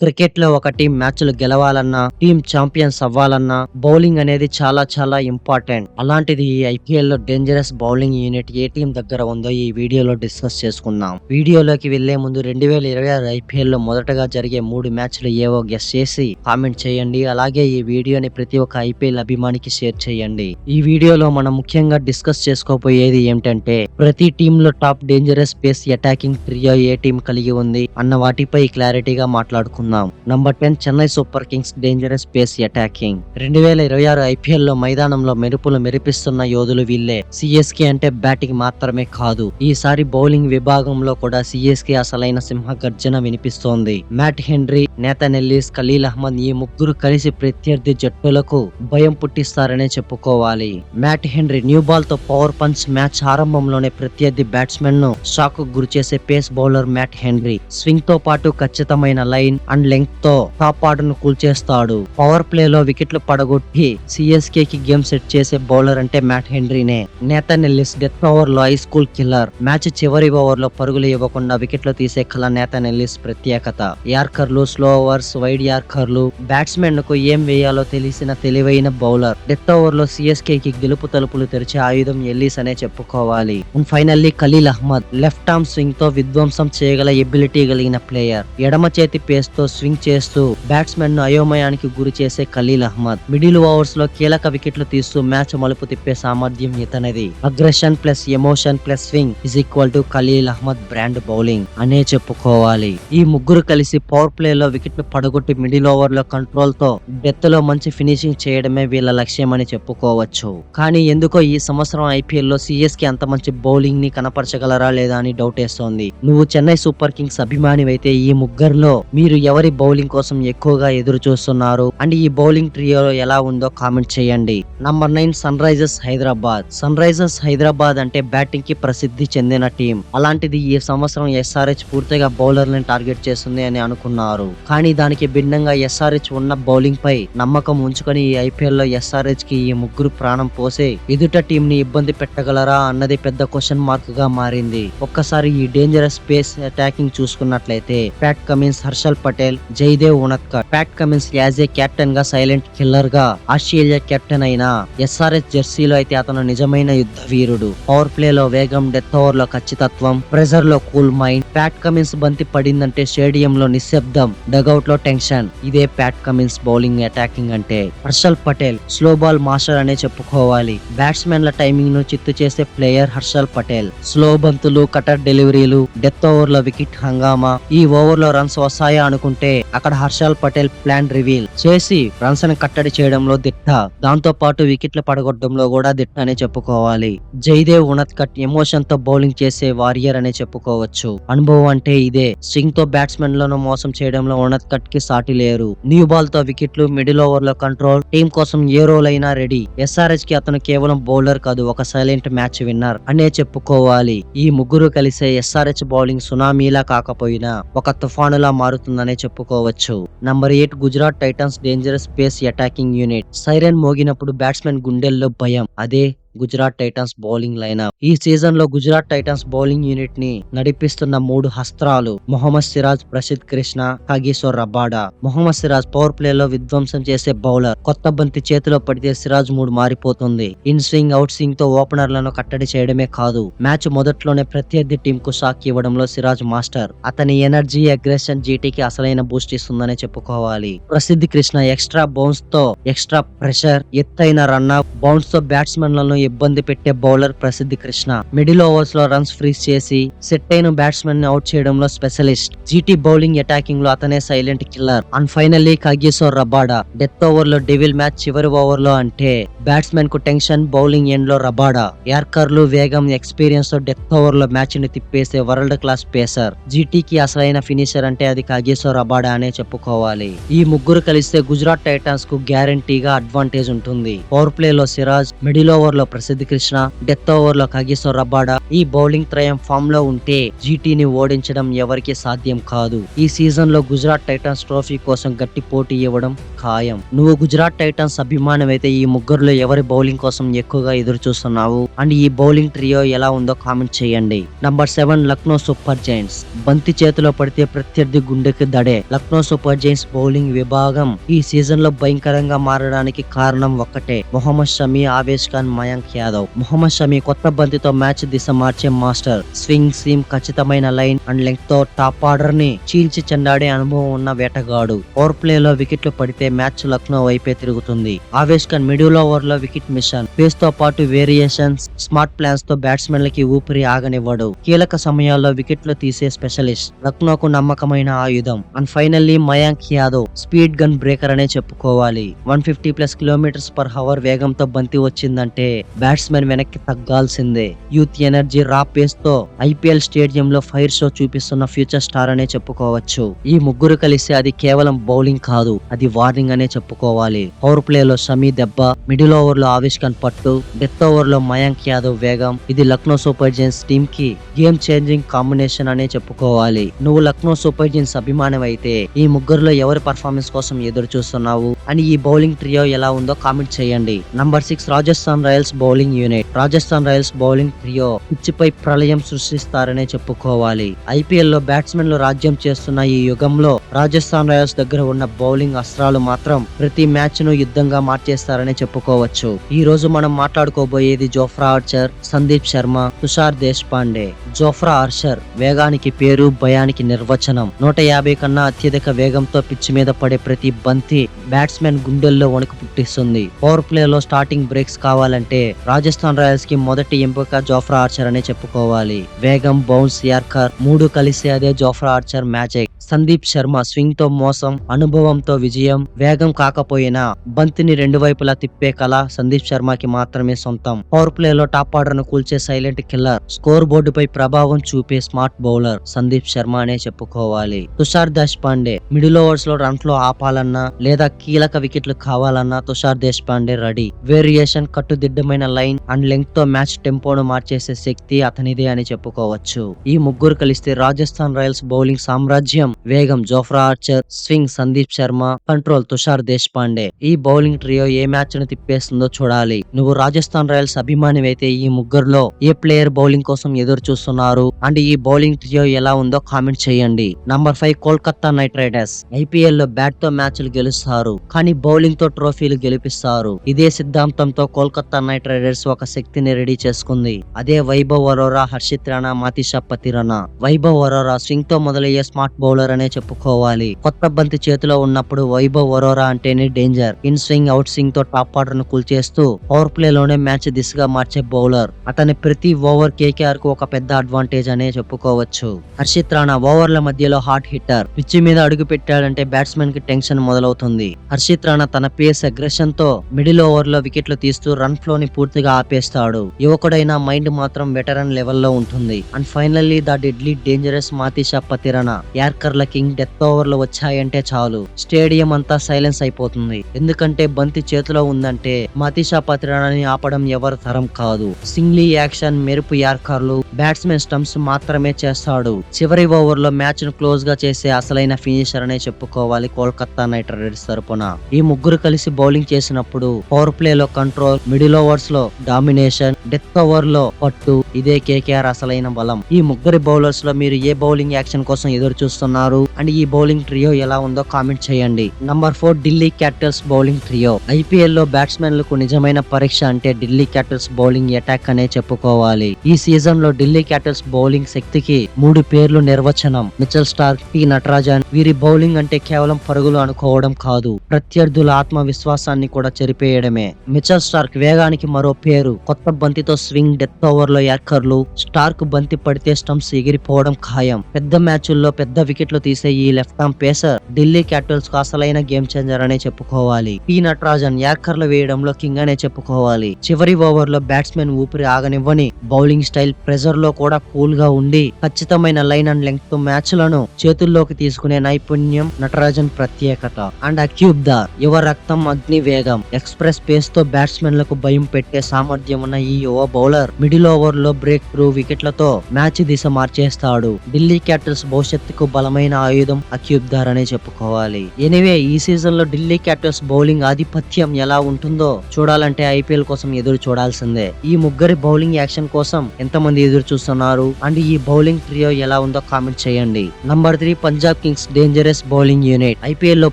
Cricket లో ఒక team మ్యాచ్లు గెలవాలన్నా, టీం ఛాంపియన్స్ అవ్వాలన్నా బౌలింగ్ అనేది చాలా చాలా ఇంపార్టెంట్. అలాంటిది ఈ ఐపీఎల్ లో డేంజరస్ బౌలింగ్ యూనిట్ ఏ టీం దగ్గర ఉందో ఈ వీడియోలో డిస్కస్ చేసుకుందాం. వీడియోలోకి వెళ్లే ముందు 2026 ఐపీఎల్ లో మొదటగా జరిగే 3 మ్యాచ్లు ఏవో గెస్ చేసి కామెంట్ చేయండి. అలాగే ఈ వీడియోని ప్రతి ఒక్క ఐపీఎల్ అభిమానికి షేర్ చేయండి. ఈ వీడియోలో మనం ముఖ్యంగా డిస్కస్ చేసుకోబోయేది ఏమిటంటే, ప్రతి టీమ్ లో top dangerous pace attacking trio ఏ టీం కలిగి ఉంది అన్న వాటిపై క్లారిటీగా మాట్లాడుకుందాం. Number 10 Chennai super kings dangerous pace attacking. 2026 IPL లో మైదానంలో మెరుపులు మెరిపిస్తున్న యోధులు వీళ్ళే. సిఎస్కే అంటే బ్యాటింగ్ మాత్రమే కాదు, ఈసారి బౌలింగ్ విభాగంలో కూడా సిఎస్కే అసలైన సింహ గర్జన వినిపిస్తోంది. Matt Henry, Nathan Ellis, Khaleel Ahmed ఈ ముగ్గురు కలిసి ప్రత్యర్థి జట్టులకు భయం పుట్టిస్తారనే చెప్పుకోవాలి. మ్యాట్ హెన్రీ న్యూ బాల్ తో పవర్ పంచ్. మ్యాచ్ ఆరంభంలోనే ప్రత్యర్థి బ్యాట్స్మెన్ ను షాక్ కు గురిచేసే pace bowler Matt Henry. Swing తో పాటు ఖచ్చితమైన లైన్ అండ్ లెంగ్త్ తో టాప్ ఆర్డర్ ను కూల్చేస్తాడు. పవర్ ప్లే లో వికెట్లు పడగొట్టి సిఎస్కే కి గేమ్ సెట్ చేసే బౌలర్ అంటే మ్యాట్ హెన్రీనే. నేథన్ ఎల్లిస్ డెత్ ఓవర్ లో హై స్కూల్ కిల్లర్. మ్యాచ్ చివరి ఓవర్ లో పరుగులు ఇవ్వకుండా వికెట్లు తీసే కళ నేథన్ ఎల్లిస్ ప్రత్యేకత. యార్కర్లు, స్లో ఓవర్స్, వైడ్ యార్కర్లు, బ్యాట్స్మెన్ కు ఏం వేయాలో తెలిసిన తెలివైన బౌలర్. డెత్ ఓవర్ లో సిఎస్కే కి గెలుపు తలుపులు తెరిచే ఆయుధం ఎల్లిస్ అనే చెప్పుకోవాలి. And finally Khaleel Ahmed left arm swing తో విధ్వంసం చేయగల ఎబిలిటీ కలిగిన ప్లేయర్. ఎడమ చేతి పేస్ తో స్వింగ్ చేస్తూ బ్యాట్స్మెన్ ను అయోమయానికి గురి చేసే ఖలీల్ అహ్మద్. మిడిల్ ఓవర్స్ లో కీలక వికెట్లు తీస్తూ మ్యాచ్ మలుపు తిప్పే సామర్థ్యం ఇతనిది. Aggression plus emotion plus swing is equal to Khaleel Ahmed brand bowling అనే చెప్పుకోవాలి. ఈ ముగ్గురు కలిసి పవర్ ప్లే లో వికెట్లు పడగొట్టి మిడిల్ ఓవర్ లో కంట్రోల్ తో డెత్ లో మంచి ఫినిషింగ్ చేయడమే వీళ్ళ లక్ష్యం అని చెప్పుకోవచ్చు. కానీ ఎందుకో ఈ సంవత్సరం ఐపీఎల్ లో సిఎస్కే అంత మంచి బౌలింగ్ ని కనపరచగలరా లేదా అని డౌట్ వేస్తోంది. నువ్వు చెన్నై సూపర్ కింగ్స్ అభిమానివైతే ఈ ముగ్గురులో మీరు ఎవరి బౌలింగ్ కోసం ఎక్కువగా ఎదురు చూస్తున్నారు అండ్ ఈ బౌలింగ్ ట్రియో ఎలా ఉందో కామెంట్ చేయండి. Number 9 Sunrisers Hyderabad. Sunrisers Hyderabad అంటే బ్యాటింగ్ కి ప్రసిద్ధి చెందిన టీం. అలాంటిది ఈ సంవత్సరం ఎస్ఆర్హెచ్ పూర్తిగా బౌలర్లను టార్గెట్ చేస్తుంది అని అనుకున్నారు. కానీ దానికి భిన్నంగా ఎస్ఆర్హెచ్ ఉన్న బౌలింగ్ పై నమ్మకం ఉంచుకొని ఈ ఐపీఎల్ లో ఎస్ఆర్హెచ్ కి ఈ ముగ్గురు ప్రాణం పోసే ఎదుట టీం ని ఇబ్బంది పెట్టగలరా అన్నది పెద్ద క్వశ్చన్ మార్క్ గా మారింది. ఒక్కసారి ఈ డేంజరస్ పేస్ అటాకింగ్ చూసుకున్నట్లయితే Pat Cummins, Harshal Patel, Jaydev Unadkat. Pat Cummins as a captain గా సైలెంట్ కిల్లర్ గా ఆస్ట్రేలియా కెప్టెన్ అయినా ఎస్ఆర్హెచ్ జెర్సీలో అయితే అతను నిజమైన యుద్ధ వీరుడు. పవర్ ప్లే లో వేగం, డెత్ ఓవర్ లో ఖచ్చితత్వం, ప్రెజర్ లో కూల్ మైండ్. ప్యాట్ కమిన్స్ బంతి పడిందంటే స్టేడియం లో నిశ్శబ్దం, డగౌట్ లో టెన్షన్. ఇదే ప్యాట్ కమిన్స్ బౌలింగ్ అటాకింగ్ అంటే. Harshal Patel slow ball master అనే చెప్పుకోవాలి. బ్యాట్స్మెన్ల టైమింగ్ ను చిత్తు చేసే ప్లేయర్ హర్షల్ పటేల్. స్లో బంతులు, కటర్ డెలివరీలు, డెత్ ఓవర్ లో వికెట్ హంగామా. ఈ ఓవర్ లో రన్స్ వస్తాయా అనుకుంటే అక్కడ హర్షల్ పటేల్ ప్లాన్ రివీల్ చేసి రన్స్ ని కట్టడి చేయడంలో దిట్ట. దాంతో పాటు వికెట్లు పడగొట్టడంలో కూడా దిట్ట అనే చెప్పుకోవాలి. జైదేవ్ ఉనత్కట్ ఎమోషన్ తో బౌలింగ్ చేసే వారియర్ అనే చెప్పుకోవచ్చు. అనుభవం అంటే ఇదే. స్వింగ్ తో బ్యాట్స్మెన్ లను మోసం చేయడంలో ఉనత్కట్ కి సాటి లేరు. న్యూ బాల్ తో వికెట్లు, మిడిల్ ఓవర్ లో కంట్రోల్, టీం కోసం ఏ రోల్ అయినా రెడీ. ఎస్ఆర్హెచ్ కి అతను కేవలం బౌలర్ కాదు, ఒక సైలెంట్ మ్యాచ్ విన్నర్ అనే చెప్పుకోవాలి. ఈ ముగ్గురు కలిసే ఎస్ఆర్హెచ్ బౌలింగ్ సునామీలా కాకపోయినా ఒక తుఫానులా మారుతుందనే చెప్పుకోవచ్చు. Number 8 Gujarat Titans dangerous pace attacking unit. Siren మోగినప్పుడు బ్యాట్స్మెన్ గుండెల్లో భయం. అదే గుజరాత్ టైటన్స్ బౌలింగ్ లైనప్. ఈ సీజన్ లో గుజరాత్ టైటన్స్ బౌలింగ్ యూనిట్ ని నడిపిస్తున్న 3 హస్త్రాలు. Mohammed Siraj, Prasidh Krishna, Kagiso Rabada. Mohammed Siraj power play లో విధ్వంసం చేసే బౌలర్. కొత్త బంతి చేతిలో పడితే సిరాజ్ మూడ్ మారిపోతుంది. ఇన్ స్వింగ్, అవుట్ స్వింగ్ తో ఓపెనర్లను కట్టడి చేయడమే కాదు, మ్యాచ్ మొదట్లోనే ప్రత్యర్థి టీం కు షాక్ ఇవ్వడంలో సిరాజ్ మాస్టర్. అతని ఎనర్జీ, అగ్రెషన్ జీటీకి అసలైన బూస్ట్ ఇస్తుందనే చెప్పుకోవాలి. ప్రసిద్ధ్ కృష్ణ ఎక్స్ట్రా బౌన్స్ తో ఎక్స్ట్రా ప్రెషర్, ఎత్తైన రన్అప్, బౌన్స్ తో బ్యాట్స్మెన్ లను ఇబ్బంది పెట్టే bowler Prasidh Krishna. Middle overs లో రన్స్ ఫ్రీజ్ చేసి సెట్ అయిన బ్యాట్స్మెన్ ని అవుట్ చేయడంలో స్పెషలిస్ట్. జీటీ బౌలింగ్ అటాకింగ్ లో అతనే silent killer. And finally Kagiso Rabada. Death over లో డెవిల్, మ్యాచ్ చివరి ఓవర్ లో అంటే బ్యాట్స్మెన్ కు టెన్షన్, బౌలింగ్ ఎండ్ లో రబాడా. యార్కర్లు, వేగం, ఎక్స్పీరియన్స్ తో డెత్ ఓవర్ లో మ్యాచ్ ని తిప్పేసే వరల్డ్ క్లాస్ పేసర్. జీటీకి అసలైన ఫినిషర్ అంటే అది కాగిసో రబాడా అనే చెప్పుకోవాలి. ఈ ముగ్గురు కలిస్తే గుజరాత్ టైటన్స్ కు గ్యారంటీగా అడ్వాంటేజ్ ఉంటుంది. పవర్ ప్లే లో సిరాజ్, మిడిల్ ఓవర్ లో ప్రసిద్ధి కృష్ణ, డెత్ ఓవర్ లో కగిసో రబాడా ఈ బౌలింగ్ త్రయం ఫామ్ లో ఉంటే జీటీని ఓడించడం ఎవరికి సాధ్యం కాదు. ఈ సీజన్ లో గుజరాత్ టైటన్స్ ట్రోఫీ కోసం గట్టి పోటీ ఇవ్వడం ఖాయం. నువ్వు గుజరాత్ టైటన్స్ అభిమానం అయితే ఈ ముగ్గురులో ఎవరి బౌలింగ్ కోసం ఎక్కువగా ఎదురు చూస్తున్నావు అండ్ ఈ బౌలింగ్ ట్రియో ఎలా ఉందో కామెంట్ చేయండి. Number 7 Lucknow super Giants. బంతి చేతిలో పడితే ప్రత్యర్థి గుండెకి దడే. లక్నో సూపర్ జైంట్స్ బౌలింగ్ విభాగం ఈ సీజన్ లో భయంకరంగా మారడానికి కారణం ఒక్కటే, మొహమ్మద్ షమి, ఆవేష్ ఖాన్, మయాంక్ యాదవ్. మొహమ్మద్ షమి కొత్త బంతితో మ్యాచ్ దిశ మార్చే మాస్టర్. స్వింగ్, సీమ్, ఖచ్చితమైన లైన్ అండ్ లెంగ్త్ తో టాప్ ఆర్డర్ ని చీల్చి చెండాడే అనుభవం ఉన్న వేటగాడు. పవర్ ప్లే లో వికెట్లు పడితే మ్యాచ్ లక్నో వైపే తిరుగుతుంది. ఆవేష్ ఖాన్ మిడిల్ ఓవర్ లో వికెట్ మిషన్, పేస్ తో పాటు వేరియేషన్స్, స్మార్ట్ ప్లాన్స్ తో బ్యాట్స్మెన్లకి ఊపిరి ఆగనివ్వడు. కీలక సమయాల్లో వికెట్లు తీసే స్పెషలిస్ట్, లక్నోకు నమ్మకమైన ఆయుధం. And finally Mayank Yadav speed gun breaker అనే చెప్పుకోవాలి. 150+ km/h వేగంతో బంతి వచ్చిందంటే బ్యాట్స్మెన్ వెనక్కి తగ్గాల్సిందే. యూత్ ఎనర్జీ, రా పేస్ తో ఐపీఎల్ స్టేడియం లో ఫైర్ షో చూపిస్తున్న ఫ్యూచర్ స్టార్ అనే చెప్పుకోవచ్చు. ఈ ముగ్గురు కలిసి అది కేవలం బౌలింగ్ కాదు, అది వార్నింగ్ అనే చెప్పుకోవాలి. పవర్ ప్లే లో షమీ దెబ్బ, మిడిల్ ఓవర్ లో ఆవేష్ ఖాన్ పట్టు, డెత్ ఓవర్ లో మయాంక్ యాదవ్ వేగం, ఇది లక్నో సూపర్ జైంట్స్ టీమ్ కి గేమ్ చేంజింగ్ కాంబినేషన్ అనే చెప్పుకోవాలి. నువ్వు లక్నో సూపర్ జైంట్స్ అభిమానం అయితే ఈ ముగ్గురులో ఎవరి పర్ఫార్మెన్స్ కోసం ఎదురు చూస్తున్నావు అని ఈ బౌలింగ్ ట్రియో ఎలా ఉందో కామెంట్ చేయండి. Number 6 Rajasthan Royals bowling unit. Rajasthan Royals bowling trio పిచ్చిపై ప్రళయం సృష్టిస్తారనే చెప్పుకోవాలి. ఐపీఎల్ లో బ్యాట్స్మెన్లు రాజ్యం చేస్తున్న ఈ యుగంలో రాజస్థాన్ రాయల్స్ దగ్గర ఉన్న బౌలింగ్ అస్త్రాలు మాత్రం ప్రతి మ్యాచ్ ను యుద్ధంగా మార్చేస్తారని చెప్పుకోవచ్చు. ఈ రోజు మనం మాట్లాడుకోబోయేది Jofra Archer, Sandeep Sharma, Tushar Deshpande. Jofra Archer వేగానికి పేరు, భయానికి నిర్వచనం. 150 కన్నా అత్యధిక వేగంతో పిచ్ మీద పడే ప్రతి బంతి బ్యాట్స్మెన్ గుండెల్లో వణుకు పుట్టిస్తుంది. పవర్ ప్లే లో స్టార్టింగ్ బ్రేక్స్ కావాలంటే రాజస్థాన్ రాయల్స్ కి మొదటి ఎంపిక జోఫ్రా ఆర్చర్ అనే చెప్పుకోవాలి. వేగం, బౌన్స్, యార్కర్ మూడు కలిసి అదే Jofra Archer magic. Sandeep Sharma swing తో మోసం, అనుభవంతో విజయం. వేగం కాకపోయినా బంతిని రెండు వైపులా తిప్పే కళ సందీప్ శర్మకి మాత్రమే సొంతం. పవర్ ప్లే లో టాప్ ఆర్డర్ ను కూల్చే సైలెంట్ కిల్లర్. స్కోర్ బోర్డుపై ప్రభావం చూపే స్మార్ట్ బౌలర్ సందీప్ శర్మ అనే చెప్పుకోవాలి. తుషార్ దేశపాండే మిడిల్ ఓవర్స్ లో రన్ ఫ్లో ఆపాలన్నా లేదా కీలక వికెట్లు కావాలన్నా తుషార్ దేశపాండే రెడీ. వేరియేషన్, కట్టుదిట్టమైన లైన్ అండ్ లెంగ్త్ తో మ్యాచ్ టెంపోను మార్చేసే శక్తి అతనిదే అని చెప్పుకోవచ్చు. ఈ ముగ్గురు కలిస్తే రాజస్థాన్ రాయల్స్ బౌలింగ్ సామ్రాజ్యం. వేగం Jofra Archer, swing Sandeep Sharma, control Tushar Deshpande. ఈ బౌలింగ్ ట్రియో ఏ మ్యాచ్ ను తిప్పేస్తుందో చూడాలి. నువ్వు రాజస్థాన్ రాయల్స్ అభిమాని అయితే ఈ ముగ్గురులో ఏ ప్లేయర్ బౌలింగ్ కోసం ఎదురు చూస్తున్నారు అండ్ ఈ బౌలింగ్ ట్రియో ఎలా ఉందో కామెంట్ చేయండి. Number 5 Kolkata night riders. IPL లో బ్యాట్ తో మ్యాచ్లు గెలుస్తారు కానీ బౌలింగ్ తో ట్రోఫీలు గెలిపిస్తారు. ఇదే సిద్ధాంతంతో కోల్కతా నైట్ రైడర్స్ ఒక శక్తిని రెడీ చేసుకుంది. అదే వైభవ్ అరోరా, హర్షిత్ రాణా, మాతిషా పతిరణ. వైభవ్ అరోరా స్వింగ్ తో మొదలయ్యే స్మార్ట్ బౌలర్ అనే చెప్పుకోవాలి. కొత్త బంతి చేతిలో ఉన్నప్పుడు వైభవ్ అరోరా అంటేనే danger. In swing, out swing తో టాప్ ఆర్డర్ ను కూల్చేస్తూ పవర్ ప్లే లోనే మ్యాచ్ దిశగా మార్చే బౌలర్. అతని ప్రతి ఓవర్ కేకేఆర్ కు ఒక పెద్ద అడ్వాంటేజ్ అనే చెప్పుకోవచ్చు. హర్షిత్ రాణా ఓవర్ల మధ్యలో హాట్ హిట్టర్. పిచ్చి మీద అడుగు పెట్టాడంటే బ్యాట్స్మెన్ కి టెన్షన్ మొదలవుతుంది. హర్షిత్ రాణా తన పేస్, అగ్రెషన్ తో మిడిల్ ఓవర్ లో వికెట్లు తీస్తూ రన్ ఫ్లో ని పూర్తిగా ఆపేస్తాడు. యువకుడైన మైండ్ మాత్రం వెటరన్ లెవెల్లో ఉంటుంది. And finally the deadly dangerous Matheesha Pathirana. యార్కర్ల కింగ్ డెత్ ఓవర్ లో వచ్చాయంటే చాలు స్టేడియం అంతా సైలెన్స్ అయిపోతుంది. ఎందుకంటే బంతి చేతిలో ఉందంటే మాతిషా పతిరణని ఆపడం ఎవరి తరం కాదు. సింగ్లీ యాక్షన్, మెరుపు యార్కర్లు, బ్యాట్స్మెన్ స్టంప్స్ మాత్రమే చేస్తాడు. చివరి ఓవర్ లో మ్యాచ్ ను క్లోజ్ గా చేసే అసలైన ఫినిషర్ అనే చెప్పుకోవాలి కోల్కతా నైట్ రైడర్స్ తరపున. ఈ ముగ్గురు కలిసి బౌలింగ్ చేసినప్పుడు పవర్ ప్లే లో కంట్రోల్, మిడిల్ ఓవర్స్ లో డామినేషన్, డెత్ ఓవర్ లో పట్టు, ఇదే కేకేఆర్ అసలైన బలం. ఈ ముగ్గురి బౌలర్స్ లో మీరు ఏ బౌలింగ్ యాక్షన్ కోసం ఎదురు చూస్తున్నారు అండ్ ఈ బౌలింగ్ ట్రియో ఎలా ఉందో కామెంట్ చేయండి. Number 4 Delhi Capitals bowling trio. IPL లో బ్యాట్స్మెన్లకు నిజమైన పరీక్ష అంటే ఢిల్లీ క్యాపిటల్స్ బౌలింగ్ అటాక్ అనే చెప్పుకోవాలి. ఈ సీజన్ లో ఢిల్లీ క్యాపిటల్స్ బౌలింగ్ శక్తికి 3 పేర్లు నిర్వచనం. Mitchell Starc, T Natarajan. వీరి బౌలింగ్ అంటే కేవలం పరుగులు అనుకోవడం కాదు, ప్రత్యర్థుల ఆత్మవిశ్వాసాన్ని కూడా చెరిపేయడమే. మిచెల్ స్టార్క్ వేగానికి మరో పేరు. కొత్త బంతితో స్వింగ్, డెత్ ఓవర్ లో యార్కర్లు. స్టార్క్ బంతి పడితే స్టంప్స్ ఎగిరిపోవడం ఖాయం. పెద్ద మ్యాచుల్లో పెద్ద వికెట్లు తీసే ఈ left arm pacer Delhi Capitals కు అసలైన గేమ్ చేంజర్ అనే చెప్పుకోవాలి. పి నటరాజన్ యార్కర్లు వేయడంలో కింగ్ అనే చెప్పుకోవాలి. చివరి ఓవర్ లో బ్యాట్స్మెన్ ఊపిరి ఆగనివ్వని బౌలింగ్ స్టైల్, ప్రెజర్ లో కూడా కూల్ గా ఉండి ఖచ్చితమైన లైన్ అండ్ లెంగ్త్ తో మ్యాచ్ లను చేతుల్లోకి తీసుకునే నైపుణ్యం నటరాజన్ ప్రత్యేకత. అండ్ అక్యూబ్ దార్ యువ రక్తం, అగ్ని వేగం, ఎక్స్ప్రెస్ పేస్ తో బ్యాట్స్మెన్లకు భయం పెట్టే సామర్థ్యం ఉన్న ఈ యువ బౌలర్ మిడిల్ ఓవర్ లో బ్రేక్ త్రూ వికెట్లతో మ్యాచ్ దిశ మార్చేస్తాడు. ఢిల్లీ క్యాపిటల్స్ భవిష్యత్తుకు బలమైన ఆయుధం అక్యూబ్దార్ అనే చెప్పుకోవాలి. ఎనివే ఈ సీజన్ లో ఢిల్లీ క్యాపిటల్స్ బౌలింగ్ ఆధిపత్యం ఎలా ఉంటుందో చూడాలంటే ఐపీఎల్ కోసం ఎదురు చూడాల్సిందే. ఈ ముగ్గురి బౌలింగ్ యాక్షన్ కోసం ఎంతమంది ఎదురు చూస్తున్నారు అండ్ ఈ బౌలింగ్ ట్రియో ఎలా ఉందో కామెంట్ చేయండి. Number 3 Punjab Kings dangerous bowling unit. IPL లో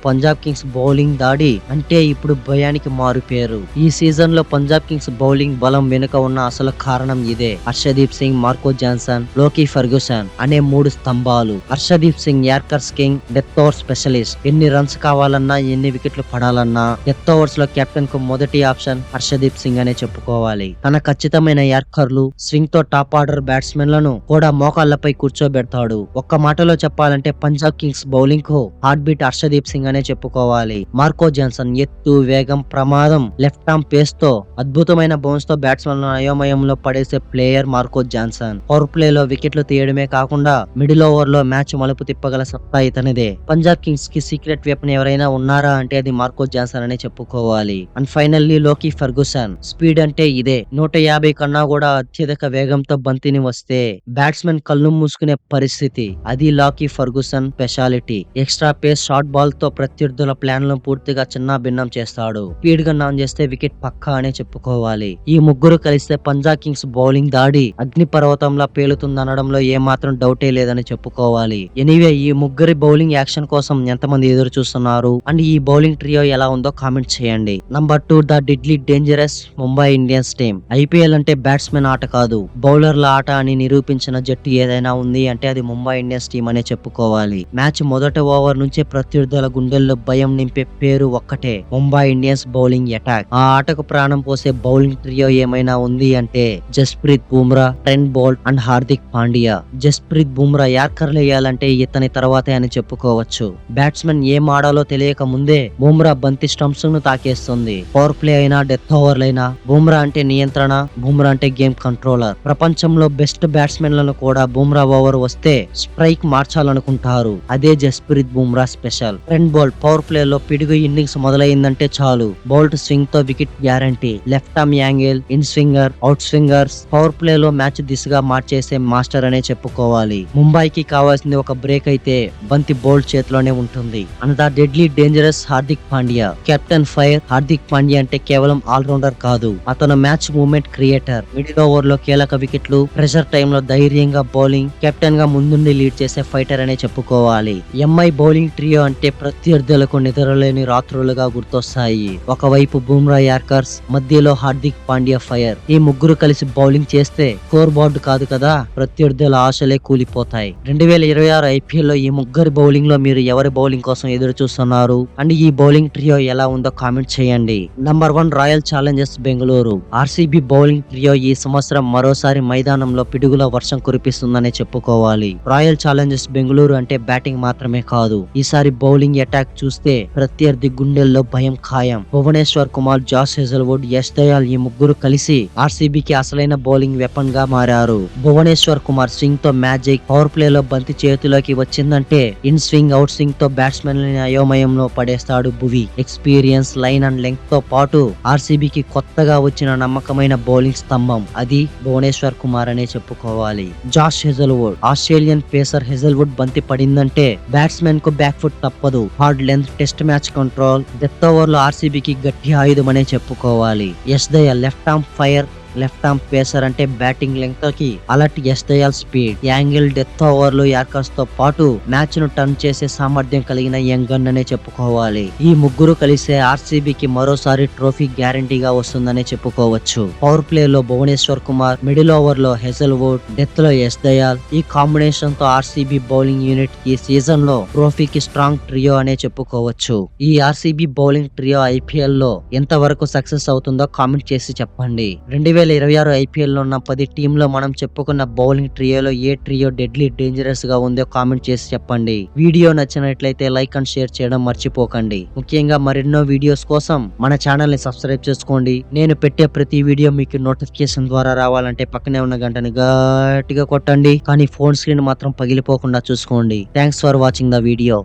పంజాబ్ కింగ్స్ బౌలింగ్ దాడి అంటే ఇప్పుడు భయానికి మారుపేరు. ఈ సీజన్ లో పంజాబ్ కింగ్స్ బౌలింగ్ బలం వెనుక ఉన్న అసలు కారణం ఇదే. Harshdeep Singh, Marco Jansen, Lockie Ferguson అనే 3 స్తంభాలు. Harshdeep Singh yorkers king, death over specialist. ఎన్ని రన్స్ కావాలన్నా ఎన్ని వికెట్లు పడాలన్నా డెత్ ఓవర్స్ లో కెప్టెన్ కు మొదటి ఆప్షన్ హర్షదీప్ సింగ్ అనే చెప్పుకోవాలి. తన ఖచ్చితమైన యార్కర్లు, స్వింగ్ తో టాప్ ఆర్డర్ బ్యాట్స్మెన్ లను కూడా మోకాళ్లపై కూర్చోబెడతాడు. ఒక్క మాటలో చెప్పాలంటే పంజాబ్ కింగ్స్ బౌలింగ్ కు హార్ట్ బీట్ హర్షదీప్ సింగ్ అనే చెప్పుకోవాలి. మార్కో జాన్సన్ ఎత్తు, వేగం, ప్రమాదం, లెఫ్ట్ ఆర్మ్ పేస్ తో అద్భుతమైన బౌన్స్ తో బ్యాట్స్మెన్ అయోమయంలో పడేసే player Marco Jansen. Power play లో వికెట్లు తీయడమే కాకుండా మిడిల్ ఓవర్ లో మ్యాచ్ మలుపు తిప్పగల సత్తా ఇతనిదే. పంజాబ్ కింగ్స్ కి సీక్రెట్ వెపన్ ఎవరైనా ఉన్నారా అంటే అది మార్కో జాన్సన్ అనే చెప్పుకోవాలి. And finally Lockie Ferguson. Speed అంటే ఇదే. 150 కన్నా కూడా అత్యధిక వేగంతో బంతిని వస్తే బ్యాట్స్మెన్ కళ్ళు మూసుకునే పరిస్థితి. అది Lockie Ferguson speciality. Extra pace, short ball తో ప్రత్యర్థుల ప్లాన్ లను పూర్తిగా చిన్న భిన్నం చేస్తాడు. స్పీడ్ గా ఆన్ చేస్తే వికెట్ పక్కా అనే చెప్పుకోవాలి. ఈ ముగ్గురు కలిస్తే పంజాబ్ కింగ్స్ బౌలింగ్ దాడి అగ్ని పర్వతంలా పేలుతుందనడంలో ఏమాత్రం డౌటే లేదని చెప్పుకోవాలి. ఎనీవే ఈ ముగ్గురి బౌలింగ్ యాక్షన్ కోసం ఎంతమంది ఎదురు చూస్తున్నారు అండ్ ఈ బౌలింగ్ ట్రియో ఎలా ఉందో కామెంట్ చేయండి. Number 2 the deadly dangerous Mumbai Indians team. IPL అంటే బ్యాట్స్మెన్ ఆట కాదు, బౌలర్ల ఆట అని నిరూపించిన జట్టు ఏదైనా ఉంది అంటే అది ముంబై ఇండియన్స్ టీం అనే చెప్పుకోవాలి. మ్యాచ్ మొదటి ఓవర్ నుంచే ప్రత్యర్థుల గుండెల్లో భయం నింపే పేరు ఒక్కటే, ముంబై ఇండియన్స్ బౌలింగ్ అటాక్. ఆ ఆటకు ప్రాణం పోసే బౌలింగ్ ట్రియో ఏమైనా ఉంది అంటే Jasprit Bumrah, Trent Boult and Hardik Pandya. Jasprit Bumrah యార్కర్లు వేయాలంటే ఇతని తర్వాతే అని చెప్పుకోవచ్చు. బ్యాట్స్మెన్ ఏం ఆడాలో తెలియక ముందే బుమ్రా బంతి స్టంప్స్ ను తాకేస్తుంది. పవర్ ప్లే అయినా డెత్ ఓవర్లైనా బుమ్రా అంటే నియంత్రణ, బుమ్రా అంటే గేమ్ కంట్రోలర్. ప్రపంచంలో బెస్ట్ బ్యాట్స్మెన్ లను కూడా బుమ్రా ఓవర్ వస్తే స్ట్రైక్ మార్చాలనుకుంటారు. అదే Jasprit Bumrah special. Trent Boult power play లో పిడుగు ఇన్నింగ్స్ మొదలైందంటే చాలు బోల్ట్ స్వింగ్ తో wicket guarantee. Left arm angle, in swinger, out swingers, power play లో మ్యాచ్ దిశగా మార్చేసే మాస్టర్ అనే చెప్పుకోవాలి. ముంబైకి కావాల్సింది ఒక బ్రేక్ అయితే బంతి బోల్ట్ చేతిలోనే ఉంటుంది. And the deadly dangerous Hardik Pandya. Captain fire. Hardik Pandya అంటే కేవలం ఆల్రౌండర్ కాదు, అతను match movement creator. Middle over లో కీలక వికెట్లు, ప్రెషర్ టైమ్ లో ధైర్యంగా బౌలింగ్, కెప్టెన్ గా ముందుండి లీడ్ చేసే ఫైటర్ అనే చెప్పుకోవాలి. ఎంఐ బౌలింగ్ ట్రియో అంటే ప్రత్యర్థులకు నిద్రలేని రాత్రులుగా గుర్తొస్తాయి. ఒకవైపు బుమ్రా యార్కర్స్, మధ్యలో హార్దిక్ పాండ్యా ఫైర్. ఈ ముగ్గురు కలిసి బౌలింగ్ చేస్తే స్కోర్ బోర్డు కాదు కదా, ప్రత్యర్థుల ఆశలే కూలిపోతాయి. 2026 ఐపీఎల్ లో ఈ ముగ్గురి బౌలింగ్ లో మీరు ఎవరి బౌలింగ్ కోసం ఎదురు చూస్తున్నారు అండ్ ఈ బౌలింగ్ ట్రియో ఎలా ఉందో కామెంట్ చేయండి. Number 1 royal Challengers Bengaluru. RCB bowling trio ఈ సంవత్సరం మరోసారి మైదానంలో పిడుగుల వర్షం కురిపిస్తుందనే చెప్పుకోవాలి. రాయల్ ఛాలెంజర్స్ బెంగళూరు అంటే బ్యాటింగ్ మాత్రమే కాదు, ఈసారి బౌలింగ్ అటాక్ చూస్తే ప్రత్యర్థి గుండెల్లో భయం ఖాయం. భువనేశ్వర్ కుమార్, జాస్ హెజల్వుడ్, యష్ దయాల్ ఈ ముగ్గురు కలిసి ఆర్సీబీకి అసలైన బౌలింగ్ వెపన్ గా మారారు. భువనేశ్వర్ కుమార్ స్వింగ్ తో మ్యాజిక్. పవర్ ప్లే లో బంతి చేతిలోకి వచ్చిందంటే ఇన్ స్వింగ్, అవుట్ స్వింగ్ తో బ్యాట్స్మెన్ అయోమయంలో పడేస్తాడు భువి. ఎక్స్పీరియన్స్, లైన్ అండ్ లెంగ్త్ తో పాటు ఆర్సీబీకి కొత్తగా వచ్చిన నమ్మకమైన బౌలింగ్ స్తంభం అది భువనేశ్వర్ కుమార్ అనే చెప్పుకోవాలి. Josh Hazlewood. Australian pacer Hazlewood బంతి పడిందంటే బ్యాట్స్మెన్ కు బ్యాక్ ఫుట్ తప్పదు. Hard length, test match control, death over లో ఆర్సీబీకి గట్టి ఆయుధం అనే చెప్పుకోవాలి. Yash Dayal left arm fire, left arm pacer అంటే బ్యాటింగ్ లెంగ్త్ కి alert. Yash Dayal speed, angle, death ఓవర్లు, యార్కర్స్ తో పాటు మ్యాచ్ ను టర్న్ చేసే సామర్థ్యం కలిగిన యంగ్ గన్ అనే చెప్పుకోవాలి. ఈ ముగ్గురు కలిసే ఆర్సీబీకి మరోసారి ట్రోఫీ గ్యారంటీగా వస్తుందనే చెప్పుకోవచ్చు. పవర్ ప్లే లో భువనేశ్వర్ కుమార్, మిడిల్ ఓవర్ లో హెజల్వుడ్, డెత్ లో యష్ దయాల్. ఈ కాంబినేషన్ తో ఆర్సీబీ బౌలింగ్ యూనిట్ ఈ సీజన్ లో ట్రోఫీకి స్ట్రాంగ్ ట్రియో అనే చెప్పుకోవచ్చు. ఈ ఆర్సీబీ బౌలింగ్ ట్రియో ఐపీఎల్ లో ఎంత వరకు సక్సెస్ అవుతుందో కామెంట్ చేసి చెప్పండి. 2026 ఐపీఎల్ లో ఉన్న 10 టీంలో మనం చెప్పుకున్న బౌలింగ్ ట్రియోలో ఏ ట్రియో డెడ్లీ డేంజరస్ గా ఉందో కామెంట్ చేసి చెప్పండి. వీడియో నచ్చినట్లయితే లైక్ అండ్ షేర్ చేయడం మర్చిపోకండి. ముఖ్యంగా మరెన్నో వీడియోస్ కోసం మన ఛానల్ ని సబ్స్క్రైబ్ చేసుకోండి. నేను పెట్టే ప్రతి వీడియో మీకు నోటిఫికేషన్ ద్వారా రావాలంటే పక్కనే ఉన్న గంటని గట్టిగా కొట్టండి, కానీ ఫోన్ స్క్రీన్ మాత్రం పగిలిపోకుండా చూసుకోండి. Thanks for watching the video.